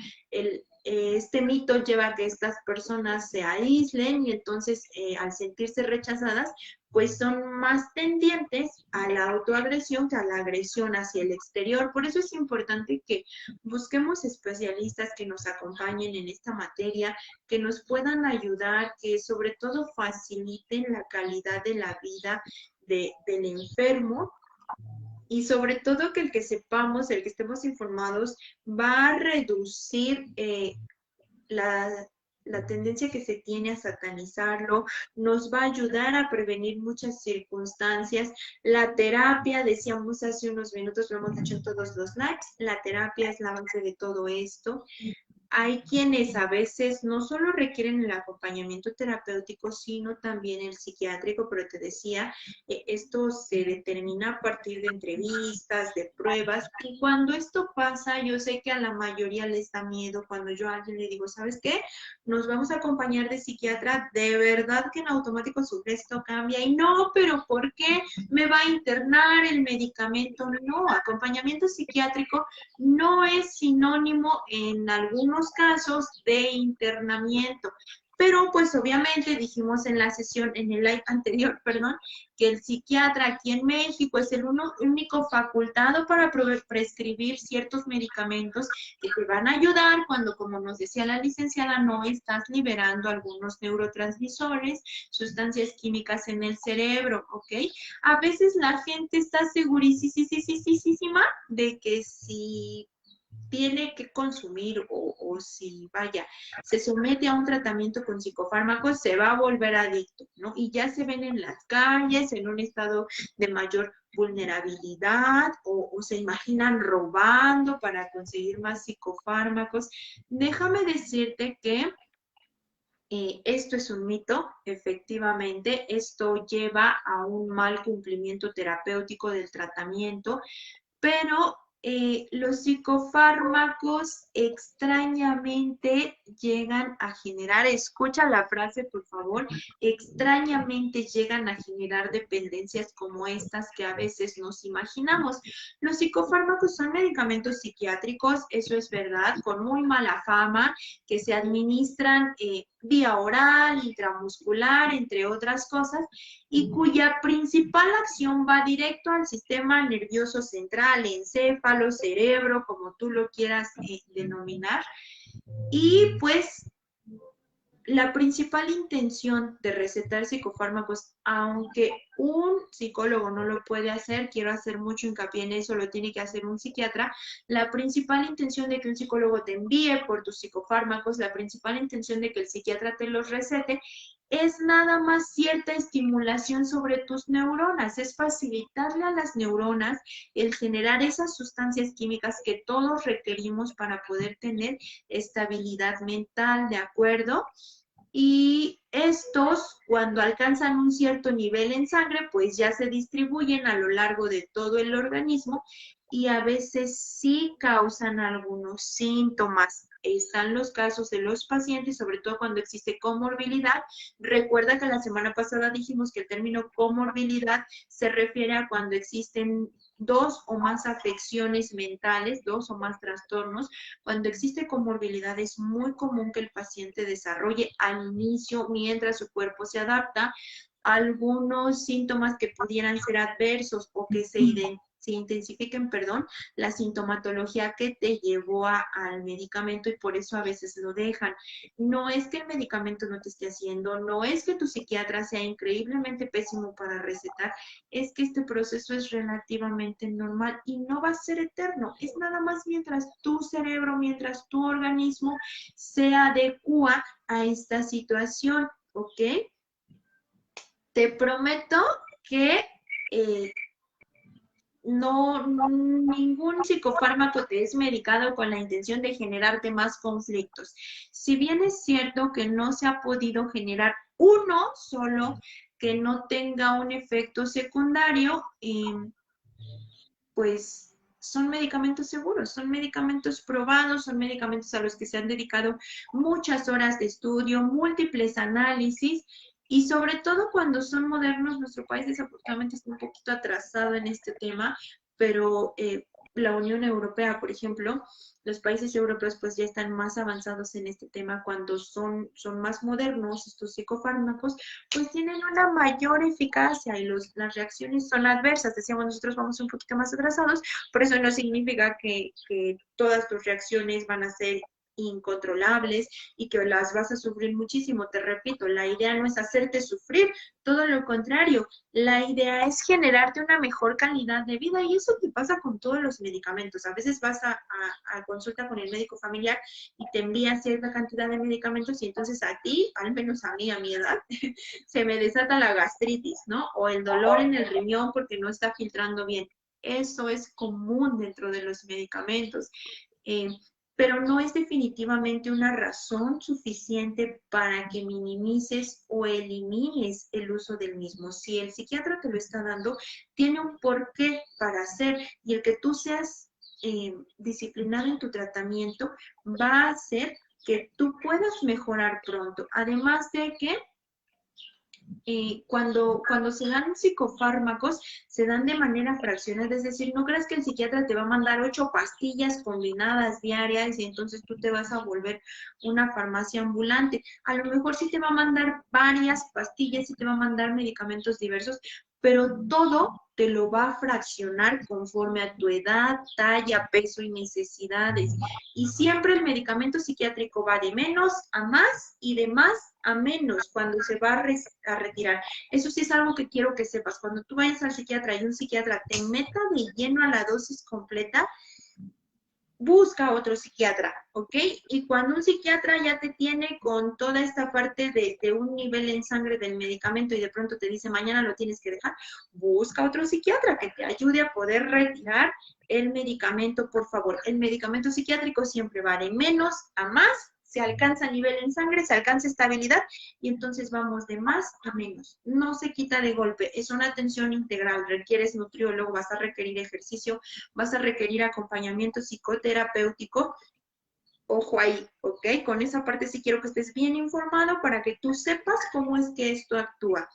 Este mito lleva a que estas personas se aíslen y entonces al sentirse rechazadas, pues son más tendientes a la autoagresión que a la agresión hacia el exterior. Por eso es importante que busquemos especialistas que nos acompañen en esta materia, que nos puedan ayudar, que sobre todo faciliten la calidad de la vida del enfermo. Y sobre todo que el que sepamos, el que estemos informados, va a reducir la tendencia que se tiene a satanizarlo, nos va a ayudar a prevenir muchas circunstancias. La terapia, decíamos hace unos minutos, lo hemos dicho en todos los lives, la terapia es la base de todo esto. Hay quienes a veces no solo requieren el acompañamiento terapéutico, sino también el psiquiátrico, pero te decía, esto se determina a partir de entrevistas, de pruebas, y cuando esto pasa, yo sé que a la mayoría les da miedo cuando yo a alguien le digo, ¿sabes qué? Nos vamos a acompañar de psiquiatra, de verdad que en automático su gesto cambia, y no, pero ¿por qué me va a internar el medicamento? No, acompañamiento psiquiátrico no es sinónimo en algunos casos de internamiento. Pero pues obviamente dijimos en la sesión, en el live anterior, perdón, que el psiquiatra aquí en México es el único facultado para prescribir ciertos medicamentos que te van a ayudar cuando, como nos decía la licenciada, no estás liberando algunos neurotransmisores, sustancias químicas en el cerebro, ¿ok? A veces la gente está segurísima de que si tiene que consumir o si, vaya, se somete a un tratamiento con psicofármacos, se va a volver adicto, ¿no? Y ya se ven en las calles en un estado de mayor vulnerabilidad o se imaginan robando para conseguir más psicofármacos. Déjame decirte que esto es un mito, efectivamente, esto lleva a un mal cumplimiento terapéutico del tratamiento, pero los psicofármacos extrañamente llegan a generar, escucha la frase por favor, extrañamente llegan a generar dependencias como estas que a veces nos imaginamos. Los psicofármacos son medicamentos psiquiátricos, eso es verdad, con muy mala fama, que se administran vía oral, intramuscular, entre otras cosas, y cuya principal acción va directo al sistema nervioso central, encéfalo, cerebro, como tú lo quieras denominar. Y pues la principal intención de recetar psicofármacos, aunque un psicólogo no lo puede hacer, quiero hacer mucho hincapié en eso, lo tiene que hacer un psiquiatra, la principal intención de que un psicólogo te envíe por tus psicofármacos, la principal intención de que el psiquiatra te los recete, es nada más cierta estimulación sobre tus neuronas, es facilitarle a las neuronas el generar esas sustancias químicas que todos requerimos para poder tener estabilidad mental, ¿de acuerdo? Y estos, cuando alcanzan un cierto nivel en sangre, pues ya se distribuyen a lo largo de todo el organismo y a veces sí causan algunos síntomas. Están los casos de los pacientes, sobre todo cuando existe comorbilidad. Recuerda que la semana pasada dijimos que el término comorbilidad se refiere a cuando existen dos o más afecciones mentales, dos o más trastornos. Cuando existe comorbilidad es muy común que el paciente desarrolle al inicio, mientras su cuerpo se adapta, algunos síntomas que pudieran ser adversos o que se intensifiquen, perdón, la sintomatología que te llevó al medicamento y por eso a veces lo dejan. No es que el medicamento no te esté haciendo, no es que tu psiquiatra sea increíblemente pésimo para recetar, es que este proceso es relativamente normal y no va a ser eterno. Es nada más mientras tu cerebro, mientras tu organismo se adecua a esta situación, ¿ok? Te prometo que ningún psicofármaco te es medicado con la intención de generarte más conflictos. Si bien es cierto que no se ha podido generar uno solo que no tenga un efecto secundario, pues son medicamentos seguros, son medicamentos probados, son medicamentos a los que se han dedicado muchas horas de estudio, múltiples análisis y sobre todo cuando son modernos. Nuestro país desafortunadamente está un poquito atrasado en este tema, pero la Unión Europea, por ejemplo, los países europeos pues ya están más avanzados en este tema cuando son más modernos estos psicofármacos, pues tienen una mayor eficacia y las reacciones son adversas. Decíamos, nosotros vamos un poquito más atrasados, pero eso no significa que todas tus reacciones van a ser incontrolables y que las vas a sufrir muchísimo. Te repito, la idea no es hacerte sufrir, todo lo contrario, la idea es generarte una mejor calidad de vida y eso te pasa con todos los medicamentos. A veces vas a consulta con el médico familiar y te envía cierta cantidad de medicamentos y entonces a ti, al menos a mí, a mi edad, se me desata la gastritis, ¿no? O el dolor en el riñón porque no está filtrando bien. Eso es común dentro de los medicamentos. Pero no es definitivamente una razón suficiente para que minimices o elimines el uso del mismo. Si el psiquiatra te lo está dando, tiene un porqué para hacer, y el que tú seas disciplinado en tu tratamiento va a hacer que tú puedas mejorar pronto. Además de que cuando se dan psicofármacos, se dan de manera fraccionada, es decir, no creas que el psiquiatra te va a mandar 8 pastillas combinadas diarias y entonces tú te vas a volver una farmacia ambulante. A lo mejor sí te va a mandar varias pastillas, sí te va a mandar medicamentos diversos, pero todo te lo va a fraccionar conforme a tu edad, talla, peso y necesidades. Y siempre el medicamento psiquiátrico va de menos a más y de más a menos cuando se va a retirar. Eso sí es algo que quiero que sepas. Cuando tú vayas al psiquiatra y un psiquiatra te meta de lleno a la dosis completa, busca otro psiquiatra, ¿ok? Y cuando un psiquiatra ya te tiene con toda esta parte de un nivel en sangre del medicamento y de pronto te dice mañana lo tienes que dejar, busca otro psiquiatra que te ayude a poder retirar el medicamento, por favor. El medicamento psiquiátrico siempre va de menos a más, se alcanza nivel en sangre, se alcanza estabilidad y entonces vamos de más a menos. No se quita de golpe, es una atención integral, requieres nutriólogo, vas a requerir ejercicio, vas a requerir acompañamiento psicoterapéutico. Ojo ahí, ¿ok? Con esa parte sí quiero que estés bien informado para que tú sepas cómo es que esto actúa.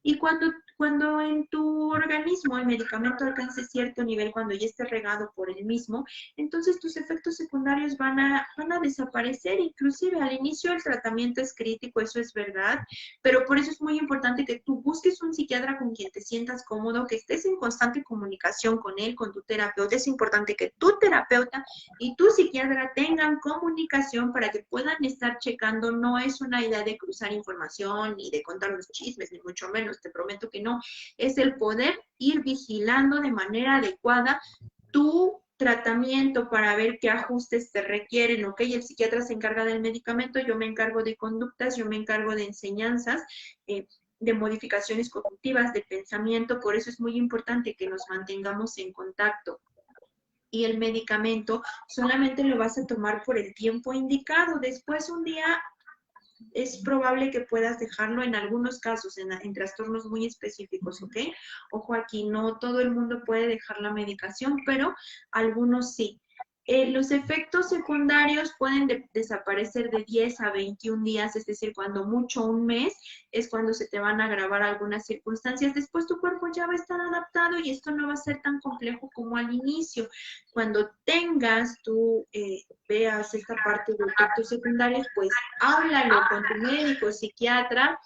Y cuando en tu organismo el medicamento alcance cierto nivel, cuando ya esté regado por el mismo, entonces tus efectos secundarios van a desaparecer. Inclusive al inicio el tratamiento es crítico, eso es verdad, pero por eso es muy importante que tú busques un psiquiatra con quien te sientas cómodo, que estés en constante comunicación con él, con tu terapeuta. Es importante que tu terapeuta y tu psiquiatra tengan comunicación para que puedan estar checando. No es una idea de cruzar información ni de contar los chismes, ni mucho menos. Te prometo que no, es el poder ir vigilando de manera adecuada tu tratamiento para ver qué ajustes te requieren, ¿ok? El psiquiatra se encarga del medicamento, yo me encargo de conductas, yo me encargo de enseñanzas, de modificaciones cognitivas, de pensamiento, por eso es muy importante que nos mantengamos en contacto. Y el medicamento solamente lo vas a tomar por el tiempo indicado, después un día es probable que puedas dejarlo en algunos casos, en trastornos muy específicos, ¿ok? Ojo aquí, no todo el mundo puede dejar la medicación, pero algunos sí. Los efectos secundarios pueden desaparecer de 10 a 21 días, es decir, cuando mucho un mes, es cuando se te van a agravar algunas circunstancias. Después tu cuerpo ya va a estar adaptado y esto no va a ser tan complejo como al inicio. Cuando veas esta parte de efectos secundarios, pues háblalo con tu médico, psiquiatra,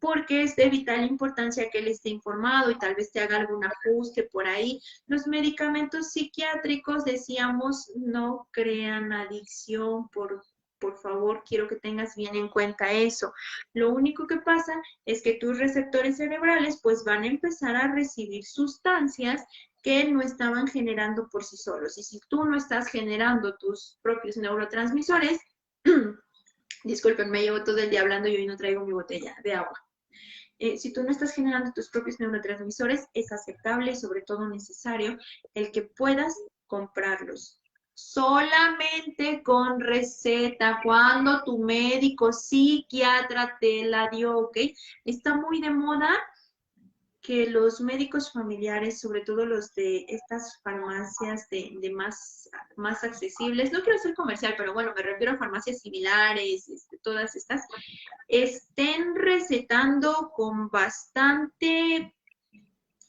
porque es de vital importancia que él esté informado y tal vez te haga algún ajuste por ahí. Los medicamentos psiquiátricos, decíamos, no crean adicción, por favor, quiero que tengas bien en cuenta eso. Lo único que pasa es que tus receptores cerebrales pues van a empezar a recibir sustancias que no estaban generando por sí solos. Y si tú no estás generando tus propios neurotransmisores, disculpen, me llevo todo el día hablando y hoy no traigo mi botella de agua. Si tú no estás generando tus propios neurotransmisores, es aceptable y sobre todo necesario el que puedas comprarlos. Solamente con receta, cuando tu médico psiquiatra te la dio, ¿ok? Está muy de moda que los médicos familiares, sobre todo los de estas farmacias de más accesibles, no quiero ser comercial, pero bueno, me refiero a farmacias similares, todas estas, estén recetando con bastante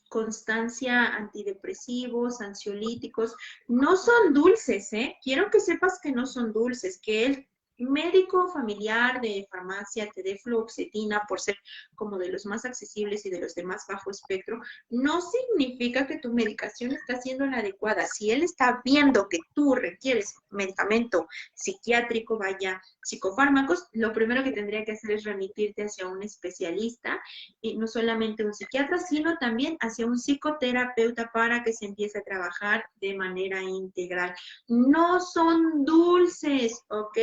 constancia antidepresivos, ansiolíticos. No son dulces, ¿eh? Quiero que sepas que no son dulces, que el médico familiar de farmacia te dé fluoxetina por ser como de los más accesibles y de los de más bajo espectro, no significa que tu medicación está siendo la adecuada. Si él está viendo que tú requieres medicamento psiquiátrico, vaya, psicofármacos, lo primero que tendría que hacer es remitirte hacia un especialista, y no solamente un psiquiatra, sino también hacia un psicoterapeuta para que se empiece a trabajar de manera integral. No son dulces, ¿ok?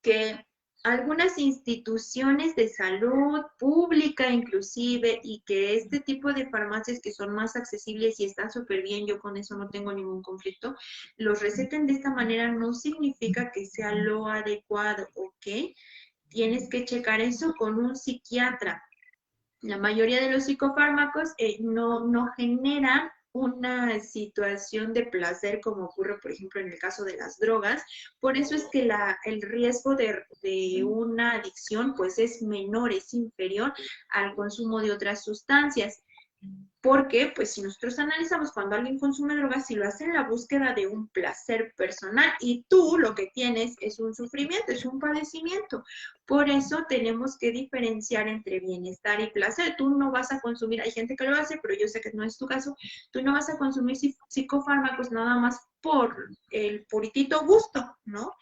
Que algunas instituciones de salud pública inclusive, y que este tipo de farmacias que son más accesibles y están súper bien, yo con eso no tengo ningún conflicto, los receten de esta manera no significa que sea lo adecuado, ¿ok? Tienes que checar eso con un psiquiatra. La mayoría de los psicofármacos no generan una situación de placer como ocurre, por ejemplo, en el caso de las drogas. Por eso es que el riesgo de una adicción pues es menor, es inferior al consumo de otras sustancias. Porque, pues, si nosotros analizamos cuando alguien consume drogas, si lo hace en la búsqueda de un placer personal, y tú lo que tienes es un sufrimiento, es un padecimiento. Por eso tenemos que diferenciar entre bienestar y placer. Tú no vas a consumir, hay gente que lo hace, pero yo sé que no es tu caso, tú no vas a consumir psicofármacos nada más por el puritito gusto, ¿no?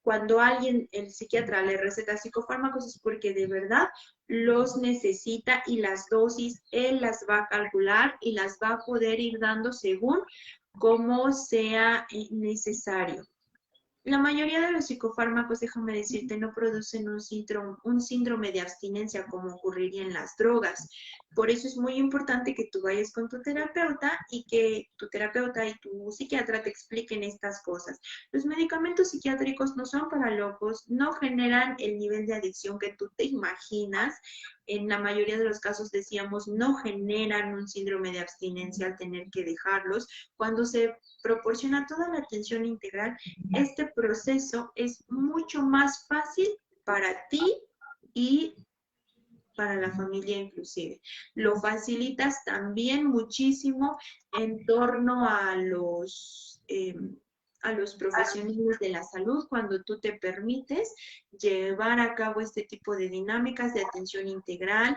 Cuando alguien, el psiquiatra, le receta psicofármacos es porque de verdad los necesita, y las dosis él las va a calcular y las va a poder ir dando según como sea necesario. La mayoría de los psicofármacos, déjame decirte, no producen un síndrome de abstinencia como ocurriría en las drogas. Por eso es muy importante que tú vayas con tu terapeuta y que tu terapeuta y tu psiquiatra te expliquen estas cosas. Los medicamentos psiquiátricos no son para locos, no generan el nivel de adicción que tú te imaginas. En la mayoría de los casos, decíamos, no generan un síndrome de abstinencia al tener que dejarlos. Cuando se proporciona toda la atención integral, este proceso es mucho más fácil para ti y para la familia inclusive. Lo facilitas también muchísimo en torno a los profesionales de la salud cuando tú te permites llevar a cabo este tipo de dinámicas de atención integral.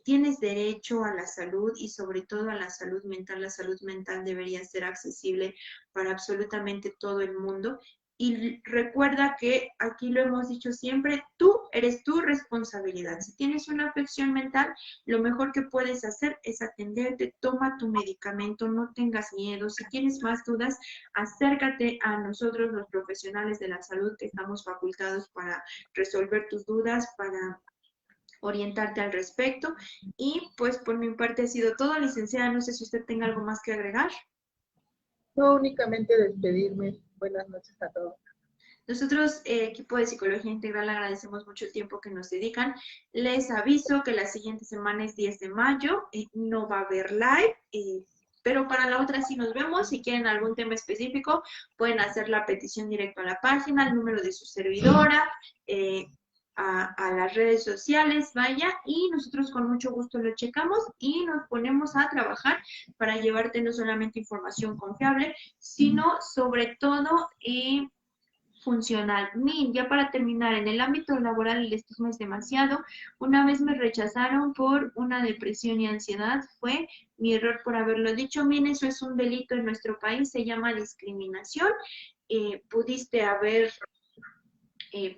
Tienes derecho a la salud y sobre todo a la salud mental. La salud mental debería ser accesible para absolutamente todo el mundo. Y recuerda que aquí lo hemos dicho siempre, tú eres tu responsabilidad. Si tienes una afección mental, lo mejor que puedes hacer es atenderte, toma tu medicamento, no tengas miedo. Si tienes más dudas, acércate a nosotros, los profesionales de la salud, que estamos facultados para resolver tus dudas, para orientarte al respecto. Y pues por mi parte ha sido todo, licenciada. No sé si usted tenga algo más que agregar. No, únicamente despedirme. Buenas noches a todos. Nosotros, equipo de Psicología Integral, agradecemos mucho el tiempo que nos dedican. Les aviso que la siguiente semana es 10 de mayo, no va a haber live, pero para la otra sí nos vemos. Si quieren algún tema específico, pueden hacer la petición directo a la página, al número de su servidora, a las redes sociales, vaya, y nosotros con mucho gusto lo checamos y nos ponemos a trabajar para llevarte no solamente información confiable, sino sobre todo funcional. Min, ya para terminar, en el ámbito laboral el estigma es demasiado. Una vez me rechazaron por una depresión y ansiedad, fue mi error por haberlo dicho. Min, eso es un delito en nuestro país, se llama discriminación. Pudiste haber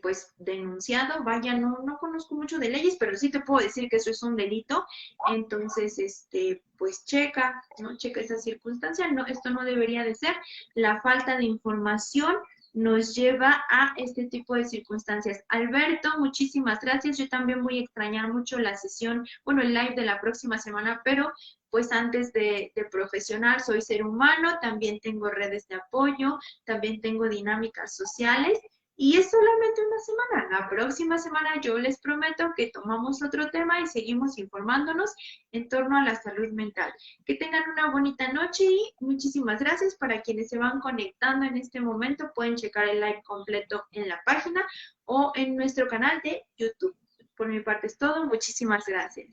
pues denunciado, vaya, no conozco mucho de leyes, pero sí te puedo decir que eso es un delito, entonces, pues checa, ¿no? Checa esa circunstancia, no, esto no debería de ser, la falta de información nos lleva a este tipo de circunstancias. Alberto, muchísimas gracias, yo también voy a extrañar mucho la sesión, bueno, el live de la próxima semana, pero pues antes de profesional soy ser humano, también tengo redes de apoyo, también tengo dinámicas sociales, y es solamente una semana. La próxima semana yo les prometo que tomamos otro tema y seguimos informándonos en torno a la salud mental. Que tengan una bonita noche y muchísimas gracias. Para quienes se van conectando en este momento, pueden checar el live completo en la página o en nuestro canal de YouTube. Por mi parte es todo. Muchísimas gracias.